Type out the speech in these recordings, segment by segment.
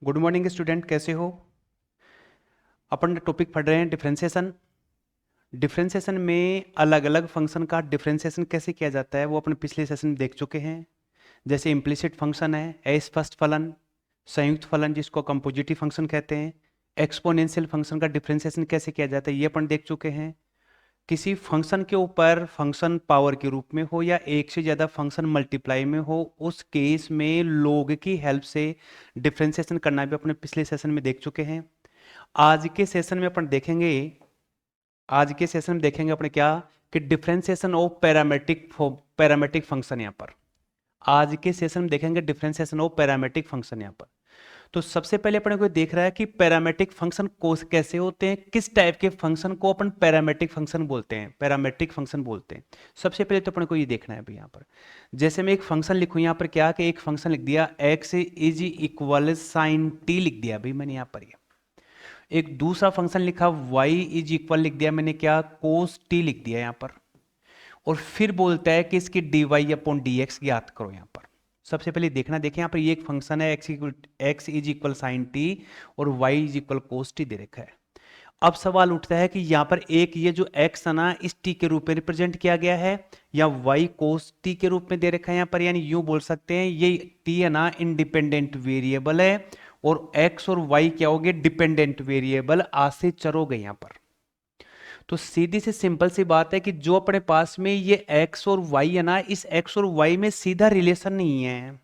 Good morning student, कैसे हो। अपन topic पढ़ रहे हैं डिफरेंशिएशन। डिफरेंशिएशन में अलग अलग फंक्शन का डिफरेंशिएशन कैसे किया जाता है वो अपन पिछले सेशन में देख चुके हैं। जैसे इम्प्लिसिट फंक्शन है, स्पष्ट फलन, संयुक्त फलन जिसको कंपोजिटिव फंक्शन कहते हैं, एक्सपोनेंशियल फंक्शन का डिफरेंशिएशन कैसे किया जाता है ये अपन देख चुके हैं। किसी फंक्शन के ऊपर फंक्शन पावर के रूप में हो या एक से ज़्यादा फंक्शन मल्टीप्लाई में हो, उस केस में लोग की हेल्प से डिफरेंशिएशन करना भी अपने पिछले सेशन में देख चुके हैं। आज के सेशन में अपन देखेंगे, अपने क्या कि डिफरेंशिएशन ऑफ पैरामेट्रिक फंक्शन। यहाँ पर आज के सेशन में देखेंगे डिफरेंशिएशन ऑफ पैरामेट्रिक फंक्शन। यहाँ पर तो सबसे पहले अपने को देख रहा है कि पैरामेट्रिक फंक्शन को कैसे होते हैं, किस टाइप के फंक्शन को अपन पैरामेट्रिक फंक्शन बोलते हैं। सबसे पहले तो अपने को ये देखना है भाई। यहाँ पर जैसे मैं एक फंक्शन लिखूं, यहाँ पर क्या कि एक फंक्शन लिख दिया x is equal sine t लिख दिया भाई मैंने। यहाँ पर ये एक दूसरा फंक्शन लिखा y इज इक्वल लिख दिया मैंने, क्या कोस t लिख दिया यहाँ पर। और फिर बोलता है कि इसकी dy अपॉन dx ज्ञात करो। यहाँ पर सबसे पहले देखें यहाँ पर ये एक फंक्शन है x is equal sine t और y is equal cos t दे रखा है। अब सवाल उठता है कि यहाँ पर एक ये जो x है ना इस t के रूप में रिप्रेजेंट किया गया है या y कोस t के रूप में दे रखा है यहाँ पर, यानी यूं बोल सकते हैं ये t है ना इंडिपेंडेंट वेरिएबल है और x और y क्या हो गए डिपेंडेंट वेरिएबल, आश्रित चर हो गए यहाँ पर। तो सीधी सी सिंपल सी बात है कि जो अपने पास में ये x और y है ना, इस x और y में सीधा रिलेशन नहीं है।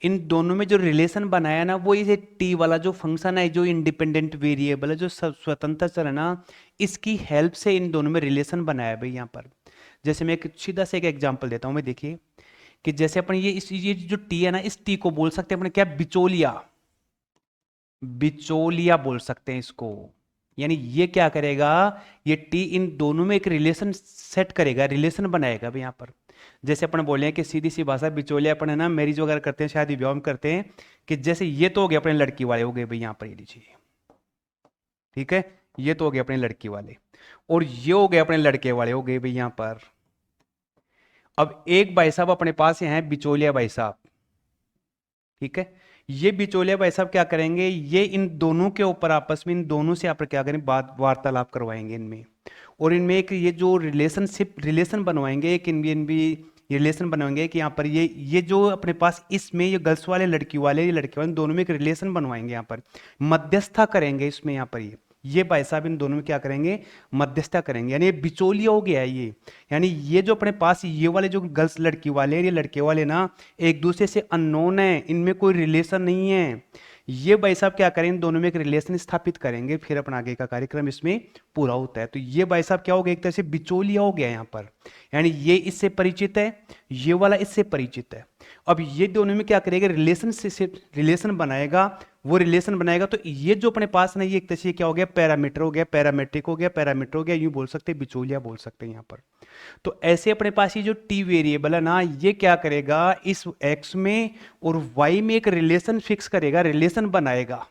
इन दोनों में जो रिलेशन बनाया ना वो ये t वाला जो फंक्शन है, जो इंडिपेंडेंट वेरिएबल है, जो स्वतंत्र चर है ना, इसकी हेल्प से इन दोनों में रिलेशन बनाया है भाई यहाँ पर। जैसे मैं एक सीधा से एक एग्जांपल देता हूं मैं, देखिए कि जैसे अपन ये जो t है ना, इस t को बोल सकते हैं अपन क्या, बिचौलिया बोल सकते हैं इसको। यानी ये क्या करेगा, ये t इन दोनों में एक रिलेशन सेट करेगा, रिलेशन बनाएगा भाई यहाँ पर। जैसे अपन बोले कि सीधी सी भाषा बिचौलिया अपन है ना मैरिज वगैरह करते हैं, शायद विवाह में करते हैं, कि जैसे ये तो हो गए अपने लड़की वाले हो गए भाई यहाँ पर, ये लीजिए ठीक है, ये तो हो गए अपने लड़की वाले और ये हो गए अपने लड़के वाले हो गए भाई यहाँ पर। अब एक भाई साहब अपने पास यहाँ है बिचौलिया भाई साहब, ठीक है। ये बिचौलिया भाई साहब क्या करेंगे, ये इन दोनों के ऊपर आपस में इन दोनों से आप क्या करें, बात वार्तालाप करवाएंगे इनमें, और इनमें एक ये जो रिलेशन बनवाएंगे, एक इन भी रिलेशन बनवाएंगे कि यहाँ पर ये जो अपने पास इसमें ये गर्ल्स वाले लड़की वाले, ये लड़के वाले दोनों में एक रिलेशन बनवाएंगे यहाँ पर, मध्यस्थता करेंगे इसमें। यहाँ पर ये भाई साहब इन दोनों में क्या करेंगे, मध्यस्थता करेंगे, यानी ये बिचौलिया हो गया है ये। यानी ये जो अपने पास ये वाले जो गर्ल्स लड़की वाले, ये लड़के वाले ना एक दूसरे से अननोन है, इनमें कोई रिलेशन नहीं है। ये भाई साहब क्या करें, इन दोनों में एक रिलेशन स्थापित करेंगे, फिर अपना आगे का कार्यक्रम इसमें पूरा होता है। तो ये भाई साहब क्या हो गया, एक तरह से बिचौलिया हो गया यहाँ पर, यानी ये इससे परिचित है, ये वाला इससे परिचित है। अब ये दोनों में क्या करेगा, रिलेशन बनाएगा, वो रिलेशन बनाएगा। तो ये जो अपने पास ना ये एक तरह से क्या हो गया, पैरामीटर हो गया, पैरामीटर हो गया, यूं बोल सकते हैं, बिचौलिया बोल सकते हैं यहाँ पर। तो ऐसे अपने पास ये जो t वेरिएबल है ना, ये क्या करेगा, इस x में और y में एक रिलेशन फिक्स करेगा, रिलेशन बनाएगा,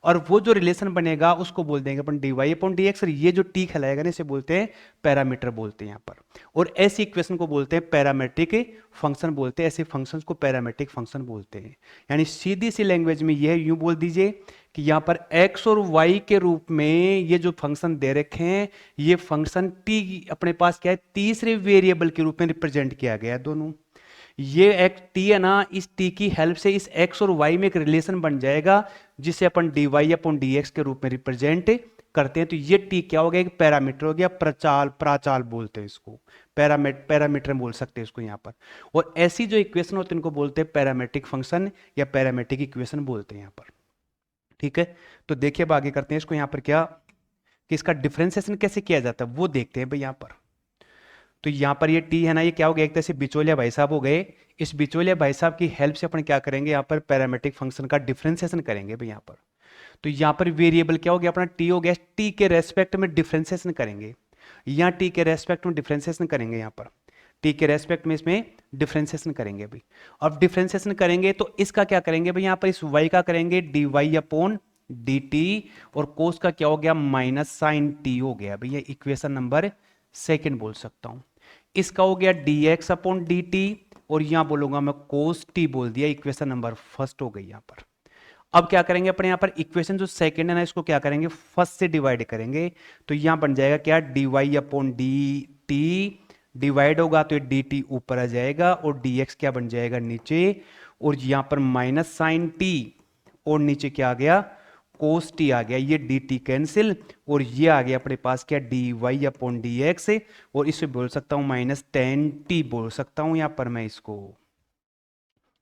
और वो जो रिलेशन बनेगा उसको बोल देंगे अपन dy अपॉन dx, और ये जो t कहलाएगा ना इसे बोलते हैं पैरामीटर बोलते हैं यहाँ पर। और ऐसी इक्वेशन को बोलते हैं पैरामेट्रिक फंक्शन बोलते हैं, ऐसे फंक्शंस को पैरामेट्रिक फंक्शन बोलते हैं। यानी सीधी सी लैंग्वेज में यह यूं बोल दीजिए कि यहाँ पर x और y के रूप में ये जो फंक्शन दे रखे हैं, ये फंक्शन t अपने पास क्या है, तीसरे वेरिएबल के रूप में रिप्रेजेंट किया गया है दोनों। ये एक t है ना, इस t की हेल्प से इस x और y में एक रिलेशन बन जाएगा, जिसे अपन dy अपॉन dx के रूप में रिप्रेजेंट करते हैं। तो ये t क्या हो गया, एक पैरामीटर हो गया, प्राचाल बोलते हैं इसको, पैरामीटर बोल सकते हैं इसको यहाँ पर। और ऐसी जो इक्वेशन होती है इनको बोलते हैं पैरामेट्रिक फंक्शन या पैरामेट्रिक इक्वेशन बोलते हैं यहाँ पर, ठीक है। तो देखिए अब आगे करते हैं इसको, यहाँ पर क्या कि इसका डिफरेंशिएशन कैसे किया जाता है वो देखते हैं भाई यहाँ पर। तो यहाँ पर ये t है ना, ये क्या हो गया, एक तरह से बिचौलिया भाई साहब हो गए। इस बिचौलिया भाई साहब की हेल्प से अपन क्या करेंगे, यहाँ पर पैरामेट्रिक फंक्शन का डिफरेंशिएशन करेंगे भाई यहाँ पर। तो यहाँ पर वेरिएबल क्या हो गया अपना, t हो गया, t के रेस्पेक्ट में डिफरेंशिएशन करेंगे, यहाँ t के रेस्पेक्ट में डिफरेंशिएशन करेंगे, यहाँ पर t के रेस्पेक्ट में इसमें डिफरेंशिएशन करेंगे भाई। अब डिफरेंशिएशन करेंगे तो इसका क्या करेंगे भाई, यहाँ पर इस y का करेंगे dy अपॉन dt, और कोस का क्या हो गया, माइनस साइन t हो गया भाई, ये इक्वेशन नंबर सेकंड बोल सकता हूं। इसका हो गया dx अपॉन dt, और यहां बोलूंगा मैं कोस t बोल दिया, इक्वेशन नंबर फर्स्ट हो गई यहां पर। अब क्या करेंगे अपने यहाँ पर इक्वेशन जो सेकंड है ना, इसको क्या करेंगे, फर्स्ट से डिवाइड करेंगे। तो यहाँ बन जाएगा क्या, d y upon d t, divide होगा तो ये डी टी ऊपर आ जाएगा और डी एक्स क्या बन जाएगा नीचे, और यहाँ पर माइनस साइन टी, और नीचे क्या आ गया, कोस टी आ गया, ये डी टी कैंसिल, और ये आ गया अपने पास क्या, d y upon d x, और इसे बोल सकता हूं माइनस टेन टी बोल सकता हूं यहां पर मैं इसको।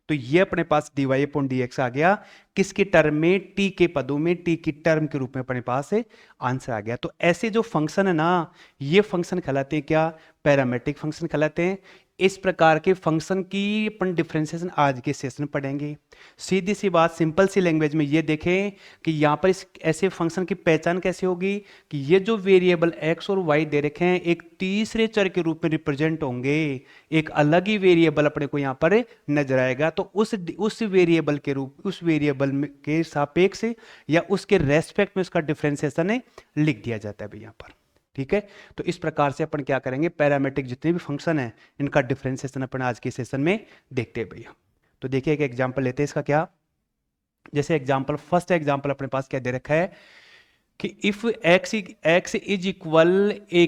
तो ये अपने पास d y upon d x आ गया, किसके टर्म में, टी के पदों में, टी की टर्म के रूप में अपने पास आंसर आ गया। तो ऐसे जो फंक्शन है ना, ये फंक्शन कहलाते हैं क्या, पैरामेट्रिक फंक्शन कहलाते हैं। इस प्रकार के फंक्शन की अपन डिफरेंशिएशन आज के सेशन में पढ़ेंगे। सीधी सी बात, सिंपल सी लैंग्वेज में ये देखें कि यहाँ पर इस ऐसे फंक्शन की पहचान कैसे होगी, कि ये जो वेरिएबल x और y दे रखे हैं एक तीसरे चर के रूप में रिप्रेजेंट होंगे, एक अलग ही वेरिएबल अपने को यहाँ पर नजर आएगा। तो उस वेरिएबल के रूप, उस वेरिएबल के सापेक्ष या उसके रेस्पेक्ट में उसका डिफरेंशिएशन लिख दिया जाता है भाई यहाँ पर। ठीक है, तो इस प्रकार से अपन क्या करेंगे, पैरामेट्रिक जितने भी फंक्शन है इनका डिफरेंशिएशन अपन आज के सेशन में देखते हैं भैया। तो देखिए एक एग्जांपल लेते हैं इसका। क्या, जैसे एग्जांपल, फर्स्ट एग्जांपल अपने पास क्या दे रखा है कि if x is equal a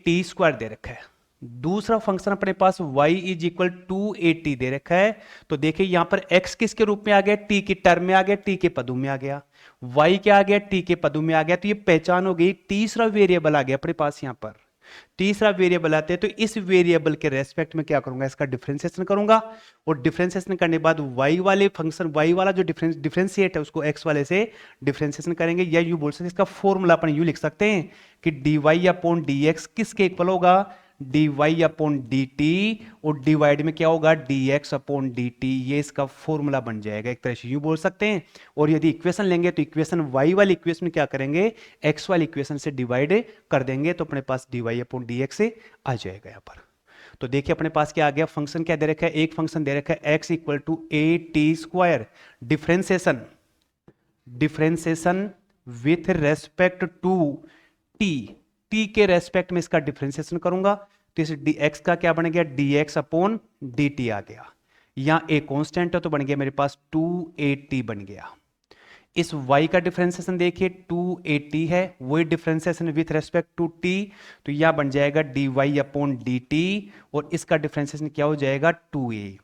t square दे रखा है। दूसरा फंक्शन अपने पास y is equal to a t दे रखा है। तो देखिए यहां पर x किसके रूप में आ गया, t की टर्म में आ गया, t के पदों में आ गया, y क्या आ गया, t के पदों में आ गया। तो ये पहचान हो गई, तीसरा वेरिएबल आ गया अपने पास यहां पर, तीसरा वेरिएबल आते हैं। तो इस वेरिएबल के रेस्पेक्ट में क्या करूंगा, इसका डिफरेंशिएशन करूंगा, और डिफरेंशिएशन करने के बाद y वाले फंक्शन, y वाला जो डिफरेंशिएट है उसको x वाले से डिफरेंशिएशन करेंगे, या यू बोल सकते हैं इसका फॉर्मूला अपन यू लिख सकते हैं कि d y upon d x किसके इक्वल होगा, d y upon d t, और डिवाइड में क्या होगा, d x upon d t, ये इसका फॉर्मूला बन जाएगा, एक तरह से यूं बोल सकते हैं। और यदि इक्वेशन लेंगे तो इक्वेशन y वाली इक्वेशन क्या करेंगे, x वाली इक्वेशन से डिवाइड कर देंगे, तो अपने पास d y upon d x आ जाएगा यहाँ पर। तो देखिए अपने पास क्या आ गया, फंक्शन क्या दे रखा है, एक फंक्शन दे रखा है x equal to a t square, differentiation with respect to t, t के रेस्पेक्ट में इसका डिफरेंशिएशन करूंगा। तो इस dx का क्या बन गया, dx अपॉन dt आ गया। यहां ए कांस्टेंट है तो बन गया मेरे पास 2at बन गया। इस y का डिफरेंशिएशन देखिए 2at है, वही differentiation with respect to t, तो यह बन जाएगा dy अपॉन dt, और इसका डिफरेंशिएशन क्या हो जाएगा 2a।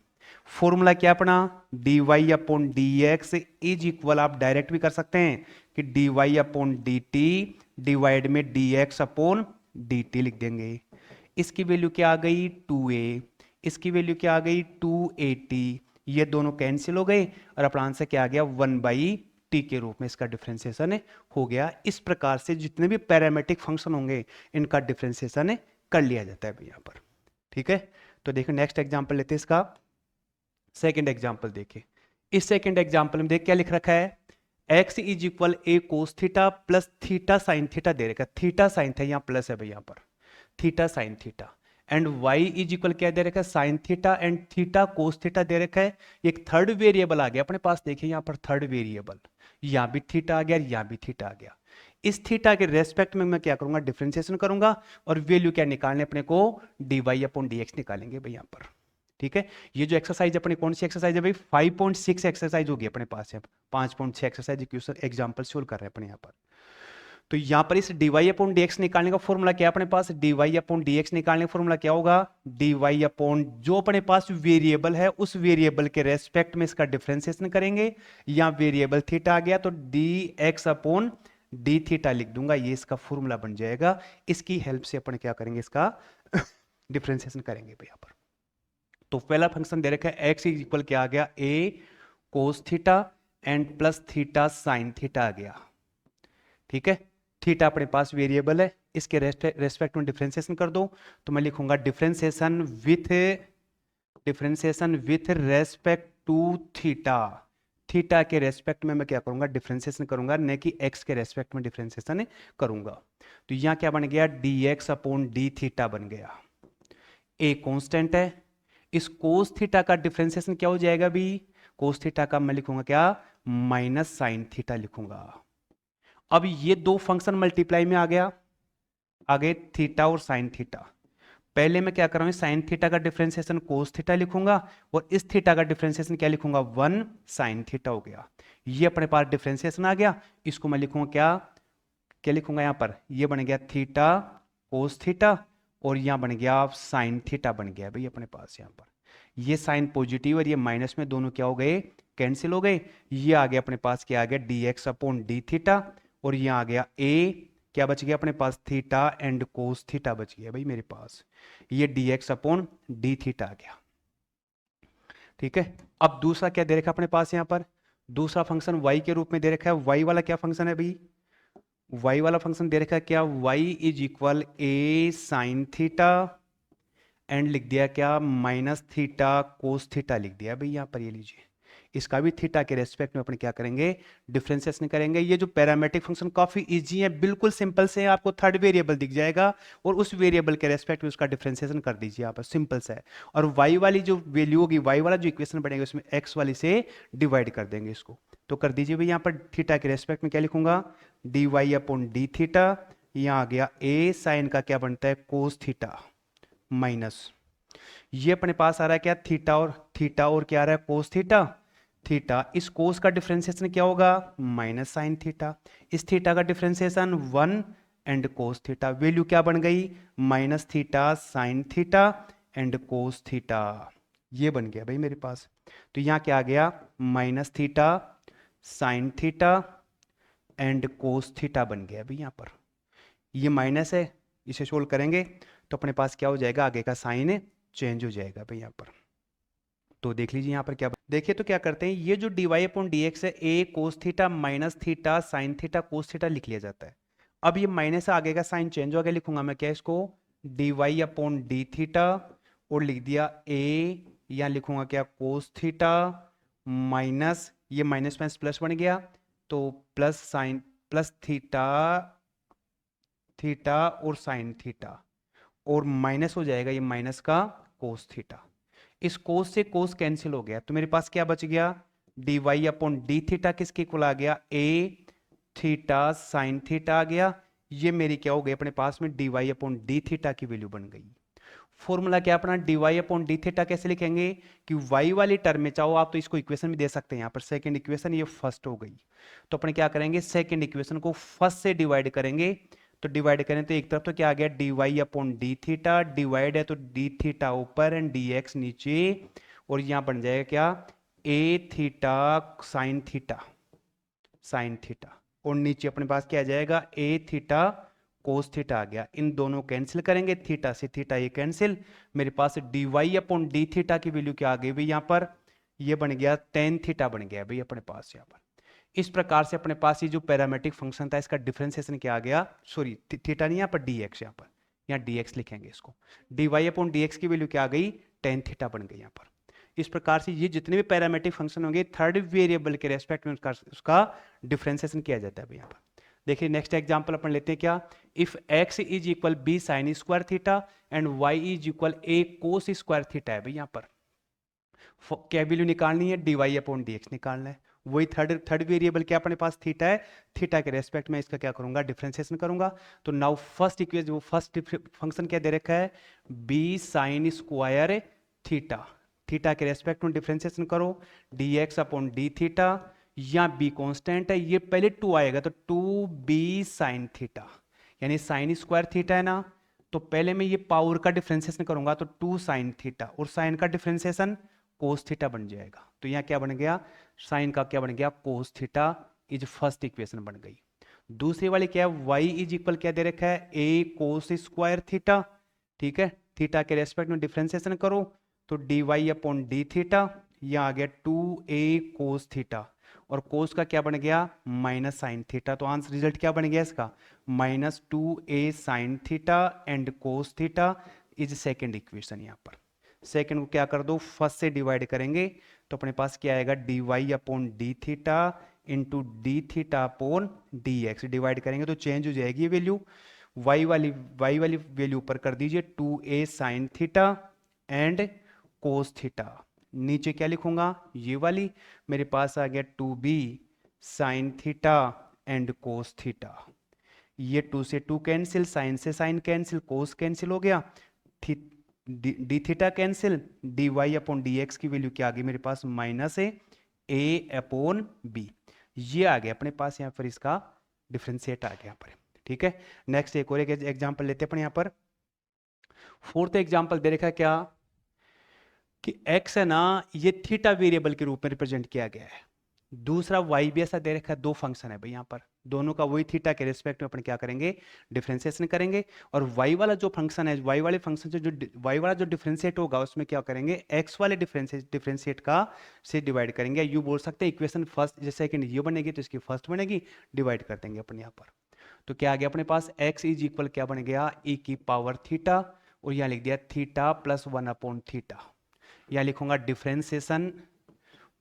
फॉर्मूला क्या अपना, dy upon dx is equal, आप डायरेक्ट भी कर सकते हैं कि dy अपॉन dt डिवाइड में dx अपॉन dt लिख देंगे। इसकी वैल्यू क्या आ गई 2a, इसकी वैल्यू क्या आ गई 2at, ये दोनों कैंसिल हो गए और अपना आंसर क्या आ गया 1/t के रूप में इसका डिफरेंशिएशन हो गया। इस प्रकार से जितने भी पैरामेट्रिक फंक्शन होंगे इनका डिफरेंशिएशन कर लिया जाता है यहाँ पर। ठीक है, तो देखो नेक्स्ट एग्जांपल लेते हैं इसका। सेकंड एग्जांपल देखिए, इस सेकंड एग्जांपल में देख क्या लिख रखा है, x is equal a cos theta plus theta sine theta दे रखा है, थीटा साइन था, यहाँ प्लस है भाई यहाँ पर, theta sine theta, and y is equal क्या दे रखा है, sine theta and theta cos theta दे रखा है। एक थर्ड वेरिएबल आ गया अपने पास, देखिए यहाँ पर थर्ड वेरिएबल, यहाँ भी थीटा आ गया, यहाँ भी थीटा आ गया। इस थीटा के रेस्पेक्ट में मैं क्या करूंगा, डिफरेंशिएशन करूंगा, और वैल्यू क्या निकालने अपने को, d y upon d x निकालेंगे भाई यहाँ पर। ठीक है, ये जो एक्सरसाइज अपने कौन सी एक्सरसाइज है भाई, 5.6 एक्सरसाइज होगी अपने पास है, 5.6 एक्सरसाइज क्वेश्चन एग्जांपल सोल्व कर रहे हैं अपने यहाँ पर। तो यहाँ पर इस dy अपॉन dx निकालने का फॉर्मूला क्या अपने पास, dy अपॉन dx निकालने का फॉर्मूला क्या होगा, dy अपॉन जो अपने पास वेरिएबल है उस वेरिएबल के रेस्पेक्ट में इसका डिफरेंशिएशन करेंगे। यहाँ वेरिएबल थीटा आ गया तो dx अपॉन डी थीटा लिख दूंगा, ये इसका फॉर्मूला बन जाएगा। इसकी हेल्प से अपन क्या करेंगे, इसका डिफरेंशिएशन करेंगे भाई यहाँ पर। तो पहला फंक्शन दे रखा है x इज इक्वल क्या आ गया, a cos theta and plus theta sine theta आ गया। ठीक है, थीटा अपने पास वेरिएबल है, इसके रेस्पेक्ट में डिफरेंशिएशन कर दो, तो मैं लिखूंगा differentiation with respect to theta, theta के रेस्पेक्ट में मैं क्या करूंगा, डिफरेंशिएशन करूंगा, न कि x के रेस्पेक्ट में डिफरेंशिएशन करूंगा। तो यहां क्या बन गया, dx अपॉन डी थीटा बन गया। a कांस्टेंट है, इस कोस थीटा का डिफरेंशिएशन क्या हो जाएगा भी, कोस थीटा का मैं लिखूंगा क्या, माइनस साइन थीटा लिखूंगा। अब ये दो फंक्शन मल्टीप्लाई में आ गया, आ गए थीटा और साइन थीटा, पहले मैं क्या कर रहा हूँ, साइन थीटा का डिफरेंशिएशन कोस थीटा लिखूंगा और इस थीटा का डिफरेंशिएशन क्या लिखूंगा, 1 साइन थीटा हो गया। ये अपने पास डिफरेंशिएशन आ गया। इसको मैं लिखूंगा क्या, क्या लिखूंगा यहाँ पर, ये बन गया थीटा कोस थीटा और यहाँ बन गया साइन थीटा बन गया भाई अपने पास। यहाँ पर ये साइन पॉजिटिव और ये माइनस में दोनों क्या हो गए, कैंसिल हो गए। ये आ गया अपने पास, क्या आ गया, d x upon d theta और यहाँ आ गया ए, क्या बच गया अपने पास, थीटा एंड कोस थीटा बच गया भाई मेरे पास। ये d x upon d theta आ गया। ठीक है, अब दूसरा क्या दे रखा है अपने पास, यहाँ पर दूसरा फंक्शन y के रूप में दे रखा है। y वाला क्या फंक्शन है भाई, y वाला फंक्शन दे रखा है क्या, y is equal A sign theta and लिख दिया क्या, माइनस थीटा कोस थीटा लिख दिया भाई यहाँ पर। ये लीजिए, इसका भी थीटा के रेस्पेक्ट में अपन क्या करेंगे, डिफरेंशिएशन करेंगे। ये जो पैरामेट्रिक फंक्शन काफी इजी है, बिल्कुल सिंपल से है, आपको थर्ड वेरिएबल दिख जाएगा और उस वेरिएबल के रेस्पेक्ट में उसका डिफरेंशिएशन कर दीजिए यहाँ पर, सिंपल सा है। और वाई वाली जो वैल्यू होगी, वाई वाला जो इक्वेशन बनेगा उसमें एक्स वाली से डिवाइड कर देंगे इसको। तो कर दीजिए भाई यहाँ पर, थीटा के रेस्पेक्ट में क्या लिखूंगा, d y upon d theta, यहाँ आ गया ए साइन का क्या बनता है, कोस थीटा माइनस, ये अपने पास आ रहा है क्या, थीटा और क्या आ रहा है, कोस थीटा। थीटा, इस कोस का डिफरेंशिएशन क्या होगा, माइनस साइन थीटा। इस थीटा का differentiation 1 and cos theta, value क्या बन गई, minus theta sine theta and cos theta. ये बन गया भाई मेरे पास। तो यहां क्या आ गया, minus theta sine theta and cos theta बन गया भाई। यहां पर ये माइनस है, इसे सोल्व करेंगे तो अपने पास क्या हो जाएगा, आगे का साइन चेंज हो जाएगा भाई यहाँ पर। तो देख लीजिए यहाँ पर क्या, देखिए तो क्या करते हैं, ये जो d y upon d x है, a cos theta minus theta sine theta cos theta लिख लिया जाता है। अब ये माइनस आगे का साइन चेंज हो गया, लिखूंगा मैं क्या इसको, d y upon d theta और लिख दिया ए, या लिखूंगा क्या, कोस थीटा माइनस, ये माइनस माइनस प्लस बन गया तो plus sine plus theta, theta और साइन थीटा और माइनस हो जाएगा ये माइनस का कोस थीटा। इस कोस से कोस कैंसिल हो गया तो मेरे पास क्या बच गया, d y upon d theta किसके इक्वल आ गया, ए थीटा साइन थीटा आ गया। ये मेरी क्या हो गई अपने पास में, d y upon d theta की वैल्यू बन गई। फॉर्मूला क्या अपना, d y upon d theta कैसे लिखेंगे कि वाई वाली टर्म में चाहो आप तो इसको इक्वेशन भी दे सकते हैं, यहाँ पर सेकंड इक्वेशन, ये फर्स्ट हो गई। तो अपने क्या करेंगे, सेकंड इक्वेशन को फर्स्ट से डिवाइड करेंगे। तो डिवाइड करें तो एक तरफ तो क्या आ गया, d y upon d theta, divide है तो डी थीटा ऊपर एंड डी एक्स नीचे, और यहां बन जाएगा क्या, a theta sine theta, sine theta, और नीचे अपने पास क्या आ जाएगा, ए थीटा कोस थीटा आ गया। इन दोनों कैंसिल करेंगे, थीटा से थीटा ये कैंसिल, मेरे पास d y upon d theta की वैल्यू क्या आ गई भाई यहाँ पर, ये बन गया टेन थीटा बन गया भाई अपने पास यहाँ पर। इस प्रकार से अपने पास ये जो पैरामेट्रिक फंक्शन था इसका डिफरेंशिएशन क्या आ गया, सॉरी थीटा नहीं, यहाँ पर डी एक्स, यहाँ पर यहाँ डी एक्स लिखेंगे इसको, d y upon d x की वैल्यू क्या आ गई, टेन थीटा बन गई यहाँ पर। इस प्रकार से ये जितने भी पैरामेट्रिक फंक्शन होंगे थर्ड वेरिएबल के रेस्पेक्ट में उसका डिफरेंशिएशन किया जाता है यहाँ पर। देखिए नेक्स्ट एग्जांपल अपन लेते हैं क्या, if x is equal b sine square theta and y is equal a cos square theta है भाई यहाँ पर। क्या वैल्यू निकालनी है, d y upon d x निकालना है। वही थर्ड वेरिएबल क्या अपने पास थीटा है, थीटा के रेस्पेक्ट में इसका क्या करूंगा, डिफरेंशिएशन करूंगा। तो नाउ फर्स्ट इक्वेशन, वो फर्स्ट फंक्शन क्या दे रखा है, b sine square theta, theta के रेस्पेक्ट में डिफरेंशिएशन करो, D x upon d theta, या बी कांस्टेंट है, ये पहले टू आएगा तो टू बी साइन थीटा, यानी साइन स्क्वायर थीटा है ना, तो पहले मैं ये पावर का डिफरेंशिएशन करूंगा तो टू साइन थीटा और साइन का डिफरेंशिएशन कोस थीटा बन जाएगा। तो यहाँ क्या बन गया, साइन का क्या बन गया, cos theta is first equation बन गई। दूसरी वाली क्या है, y इज इक्वल क्या दे रखा है, a कोस स्क्वायर थीटा, ठीक है, थीटा के रेस्पेक्ट में डिफरेंशिएशन करो तो d y upon d theta, यह आ गया 2a कोस थीटा, और कोस का क्या बन गया, माइनस साइन थीटा। तो आंसर रिजल्ट क्या बन गया इसका, minus 2a sign theta and cos theta is second equation. यहाँ पर सेकेंड को क्या कर दो, फर्स्ट से डिवाइड करेंगे तो अपने पास क्या आएगा, d y upon d theta into d theta upon d x, divide करेंगे तो चेंज हो जाएगी ये वैल्यू, y वाली वैल्यू ऊपर कर दीजिए 2a sign theta and cos theta, नीचे क्या लिखूंगा, ये वाली मेरे पास आ गया 2b sine theta and cos theta, ये 2 से 2 कैंसिल, साइन से साइन कैंसिल, कोस कैंसिल हो गया, थी d theta cancel, d y upon d x की वैल्यू क्या आ गई मेरे पास, माइनस ए अपॉन बी। ये आ गया अपने पास यहाँ पर, इसका डिफ्रेंशिएट आ गया यहाँ पर। ठीक है, नेक्स्ट एक और एक एग्जांपल लेते हैं अपन यहाँ पर। फोर्थ एग्जांपल दे रखा है क्या कि x है ना, ये थीटा वेरिएबल के रूप में रिप्रेजेंट किया गया है। दूसरा y भी ऐसा दे रखा है, दो फंक्शन है भाई यहाँ पर, दोनों का वही थीटा के रिस्पेक्ट में अपन क्या करेंगे, डिफरेंशिएशन करेंगे। और y वाला जो फंक्शन है, y वाले फंक्शन से जो y वाला जो डिफरेंशिएट होगा उसमें क्या करेंगे, x वाले डिफरेंशिएट का से डिवाइड करेंगे। यू बोल सकते हैं इक्वेशन फर्स्ट जैसे सेकंड ये बनेगी तो इसकी फर्स्ट बनेगी, डिवाइड कर देंगे अपन यहाँ पर। तो क्या आ गया अपने पास, x इज इक्वल क्या बन गया, e की पावर थीटा, और यहाँ लिख दिया थीटा प्लस 1 अपॉन थीटा। यहाँ लिखूंगा differentiation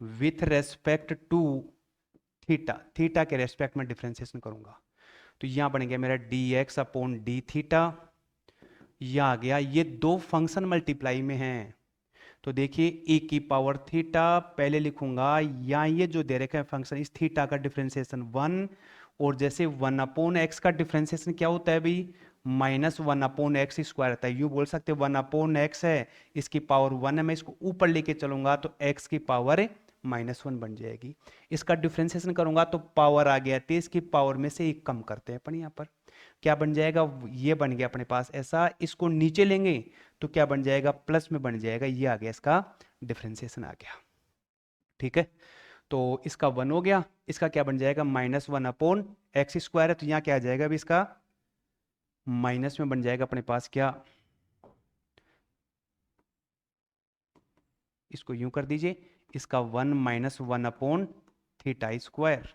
with respect to theta, theta के रेस्पेक्ट में डिफरेंशिएशन करूंगा। तो यहां बन गया मेरा d x upon d theta. यह आ गया, ये दो फंक्शन मल्टीप्लाई में हैं तो देखिए e की पावर थीटा पहले लिखूंगा, या ये जो दे रखा है फंक्शन, इस थीटा का डिफरेंशिएशन 1, और जैसे 1 अपॉन एक्स का डिफरेंशिएशन क्या होता है भाई, माइनस 1 अपॉन एक्स स्क्वायर होता है। यू बोल सकते 1 अपॉन एक्स है, इसकी पावर 1 है, मैं इसको ऊपर लेके चलूंगा तो x की पावर -1 बन जाएगी। इसका डिफरेंशिएशन करूंगा तो पावर आ गया 23 की पावर में से एक कम करते हैं अपन यहाँ पर, क्या बन जाएगा, ये बन गया अपने पास ऐसा। इसको नीचे लेंगे तो क्या बन जाएगा, प्लस में बन जाएगा, ये आ गया इसका डिफरेंशिएशन आ गया। ठीक है, तो इसका 1 हो गया, इसका क्या बन जाएगा, -1 अपॉन एक्स स्क्वायर है, तो यहाँ क्या आ जाएगा अभी, इसका माइनस में बन जाएगा अपने पास क्या, इसको यूं कर दीजिए, इसका 1 - 1 अपॉन थीटा स्क्वायर।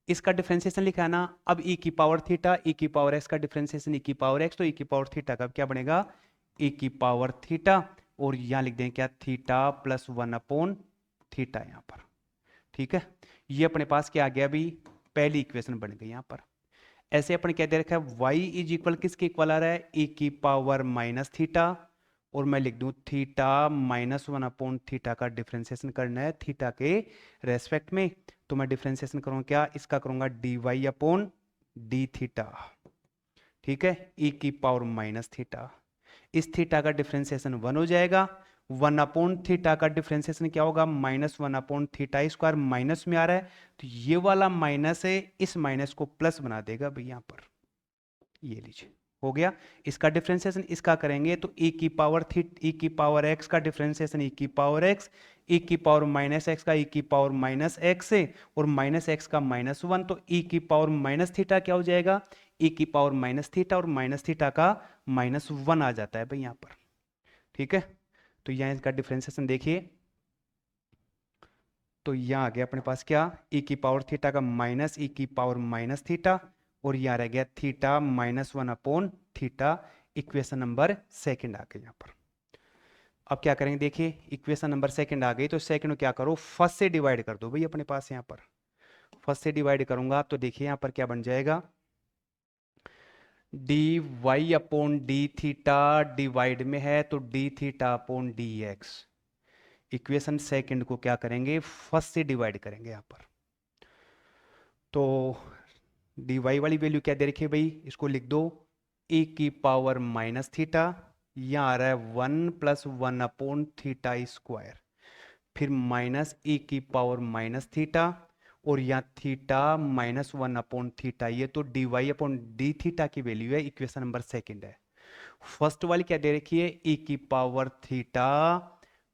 इसका डिफरेंशिएशन लिखा है ना, अब e की पावर थीटा, e की पावर x का डिफरेंशिएशन e की पावर x, तो e की पावर थीटा का क्या बनेगा, e की पावर थीटा, और यहां लिख दें क्या, थीटा प्लस 1 अपॉन थीटा यहाँ पर। ठीक है, ये अपने पास क्या आ गया अभी, पहली इक्वेशन बन गई यहाँ पर। ऐसे अपन क्या दे रखा है, y इज इक्वल किसके इक्वल आ रहा है, e की पावर माइनस थीटा, और मैं लिख दूं थीटा -1 अपॉन थीटा का डिफरेंशिएशन करना है थीटा के रेस्पेक्ट में। तो मैं डिफरेंशिएशन करूंगा क्या, इसका करूंगा d y upon d theta. ठीक है, e की पावर माइनस थीटा, इस थीटा का डिफरेंशिएशन 1 हो जाएगा, 1 अपॉन थीटा का डिफरेंशिएशन क्या होगा, -1 अपॉन थीटा स्क्वायर, माइनस में आ रहा है तो ये वाला माइनस है, इस माइनस को प्लस बना देगा भाई यहाँ पर, ये लीजिए हो गया। इसका डिफरेंशिएशन इसका करेंगे तो e की पावर e की पावर x का डिफरेंशिएशन e की पावर x, e की पावर माइनस x का e की पावर माइनस x है, और माइनस x का -1, तो e की पावर माइनस थीटा क्या हो जाएगा, e की पावर माइनस थीटा, और माइनस थीटा का -1 आ जाता है भाई यहाँ पर। ठीक है, तो यहाँ इसका डिफरेंशिएशन देखिए, तो यहाँ आ गया अपने पास क्या, e की पावर थीटा का माइनस e की पावर माइनस थीटा, और यहाँ रह गया theta -1 upon theta. Equation number second आ गई यहाँ पर। अब क्या करेंगे देखिए, इक्वेशन नंबर सेकंड आ गई तो सेकंड क्या करो, फर्स्ट से डिवाइड कर दो भाई अपने पास। यहाँ पर फर्स्ट से डिवाइड करूंगा तो देखिए यहाँ पर क्या बन जाएगा, d y upon d theta divide में है तो d theta upon d x. Equation second को क्या करेंगे, फर्स्ट से डिवाइड करेंगे यहाँ पर। तो डी वाई वाली वैल्यू क्या दे रखी है भाई, इसको लिख दो e की पावर माइनस थीटा, यहाँ आ रहा है 1 + 1 अपॉन थीटा स्क्वायर, फिर माइनस e की पावर माइनस थीटा, और यहाँ थीटा -1 अपॉन थीटा, ये तो d y upon d theta की वैल्यू है, इक्वेशन नंबर सेकंड है। फर्स्ट वाली क्या दे रखी है, e की पावर थीटा,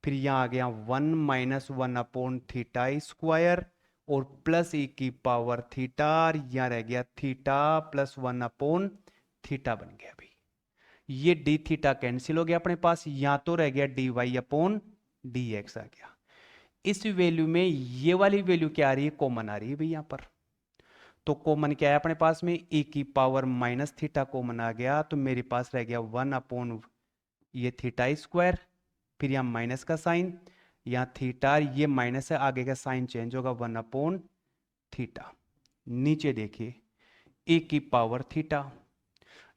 फिर यहाँ आ गया 1 - 1 अपॉन थीटा स्क्वायर, और प्लस e की पावर थीटा, और यहाँ रह गया थीटा प्लस 1 अपॉन थीटा बन गया भाई। ये डी थीटा कैंसिल हो गया अपने पास, यहाँ तो रह गया d y upon d x आ गया। इस वैल्यू में ये वाली वैल्यू क्या आ रही है, कॉमन आ रही है भाई यहाँ पर। तो कॉमन क्या है अपने पास में, e की पावर माइनस थीटा कॉमन आ गया, तो मेरे पास रह गया 1 अपॉन ये थीटा स्क्वायर, फिर यहाँ माइनस का साइन, यहाँ थीटा, ये माइनस है, आगे का साइन चेंज होगा, 1 अपॉन थीटा। नीचे देखिए e की पावर थीटा,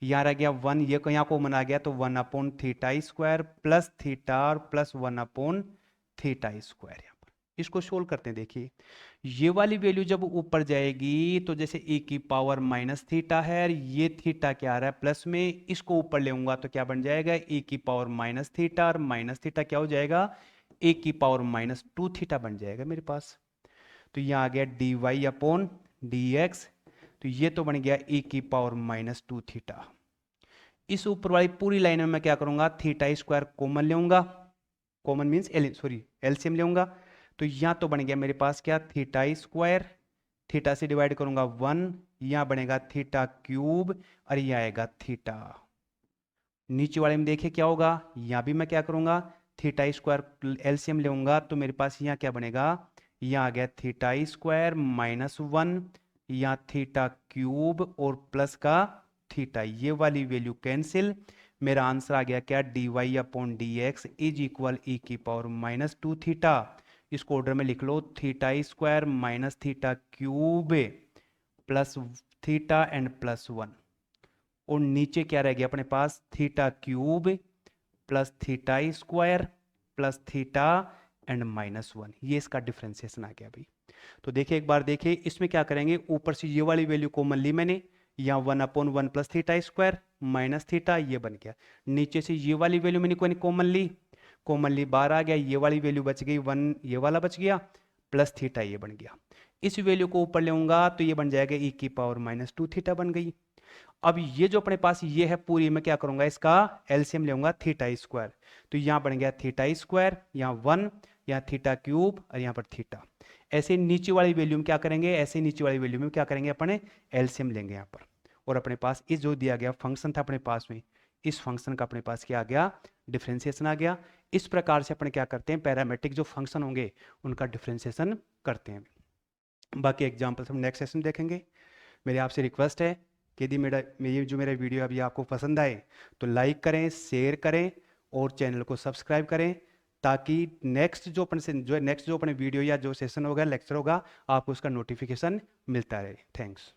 यहाँ रह गया 1, ये यहाँ कॉमन आ गया तो 1 upon theta square plus theta और प्लस 1 अपॉन थीटा स्क्वायर यहाँ पर। इसको सोल्व करते हैं। देखिए ये वाली वैल्यू जब ऊपर जाएगी तो जैसे e की पावर माइनस थीटा है और ये थीटा क्या आ रहा है प्लस में, इसको ऊपर ले आऊंगा तो क्या बन जाएगा e की पावर माइनस थीटा, और माइनस थीटा क्या हो जाएगा e की पावर माइनस 2 थीटा बन जाएगा मेरे पास। तो यहाँ आ गया d y upon d x, तो ये तो बन गया e की पावर माइनस 2 थीटा। इस ऊपर वाली पूरी लाइन में मैं क्या करूंगा, थीटा स्क्वायर कॉमन लेऊंगा, कॉमन मीन्स एलसीएम लेऊंगा, तो यहां तो बन गया मेरे पास क्या थीटा स्क्वायर, थीटा से डिवाइड करूंगा 1, यहां बनेगा थीटा क्यूब और यहां आएगा थीटा। नीचे वाले में देखिए क्या होगा, यहां भी मैं क्या करूंगा थीटा स्क्वायर एलसीएम लेऊंगा, तो मेरे पास यहां क्या बनेगा, यहां आ गया थीटा स्क्वायर माइनस 1, यहां थीटा क्यूब और प्लस का थीटा, ये वाली वैल्यू कैंसिल, मेरा आंसर आ गया क्या d y upon d x is equal e की पावर माइनस 2 थीटा। इसको ऑर्डर में लिख लो, theta square minus theta cube plus theta and plus 1, और नीचे क्या रह गया अपने पास theta cube plus theta square plus theta and minus 1, ये इसका डिफ्रेंसिएशन आ गया भाई। तो देखिए एक बार देखिए इसमें क्या करेंगे, ऊपर से ये वाली वैल्यू कॉमन ली मैंने, यहाँ 1/1 plus theta square minus theta ये बन गया, नीचे से ये वाली वैल्यू मैंने कोई कॉमन ली बाहर आ गया, ये वाली वैल्यू बच गई 1, ये वाला बच गया प्लस थीटा ये बन गया। इस वैल्यू को ऊपर लेऊंगा तो ये बन जाएगा e की पावर माइनस 2 थीटा बन गई। अब ये जो अपने पास ये है पूरी, मैं क्या करूंगा इसका एलसीएम लेऊंगा थीटा स्क्वायर, तो यहां बन गया थीटा स्क्वायर, यहाँ 1, यहाँ थीटा क्यूब और यहाँ पर थीटा। ऐसे नीचे वाली वैल्यू में क्या करेंगे, ऐसे नीचे वाली वैल्यू में क्या करेंगे अपने एलसीएम लेंगे यहाँ पर, और अपने पास इस जो दिया गया फंक्शन था अपने पास में, इस फंक्शन का अपने पास क्या आ गया डिफ्रेंसिएशन आ गया। इस प्रकार से अपने क्या करते हैं पैरामेट्रिक जो फंक्शन होंगे उनका डिफ्रेंसिएशन करते हैं। बाकी एग्जाम्पल्स हम नेक्स्ट सेशन देखेंगे। मेरी आपसे रिक्वेस्ट है कि यदि मेरी जो मेरा वीडियो अभी आपको पसंद आए तो लाइक करें, शेयर करें और चैनल को सब्सक्राइब करें, ताकि नेक्स्ट जो अपने वीडियो या जो सेशन होगा लेक्चर होगा आपको उसका नोटिफिकेशन मिलता रहे। थैंक्स।